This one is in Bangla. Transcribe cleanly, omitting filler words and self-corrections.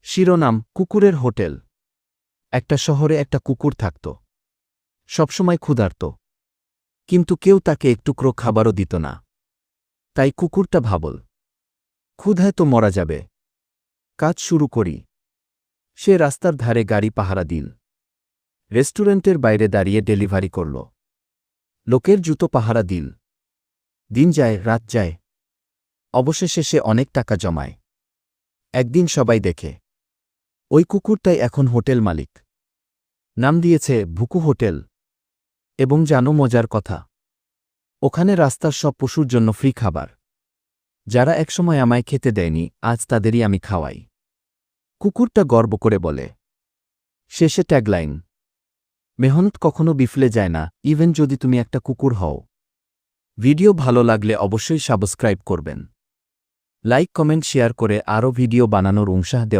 শিরোনাম: কুকুরের হোটেল। একটা শহরে একটা কুকুর থাকত। সবসময় ক্ষুধার্ত, কিন্তু কেউ তাকে এক টুকরো খাবারও দিত না। তাই কুকুরটা ভাবল, ক্ষুধায় তো মরা যাবে, কাজ শুরু করি। সে রাস্তার ধারে গাড়ি পাহারা দিল, রেস্টুরেন্টের বাইরে দাঁড়িয়ে ডেলিভারি করল, লোকের জুতো পাহারা দিল। দিন যায়, রাত যায়, অবশেষে সে অনেক টাকা জমায়। একদিন সবাই দেখে ওই কুকুরটাই এখন হোটেল মালিক। নাম দিয়েছে ভুকু হোটেল। এবং জানো মজার কথা, ওখানে রাস্তার সব পশুর জন্য ফ্রি খাবার। যারা একসময় আমায় খেতে দেয়নি, আজ তাদেরই আমি খাওয়াই। কুকুরটা গর্ব করে বলে। শেষে ট্যাগলাইন: মেহনত কখনো বিফলে যায় না, ইভেন যদি তুমি একটা কুকুর হও। ভিডিও ভালো লাগলে অবশ্যই সাবস্ক্রাইব করবেন, লাইক কমেন্ট শেয়ার করে আরও ভিডিও বানানোর উৎসাহ দেওয়া।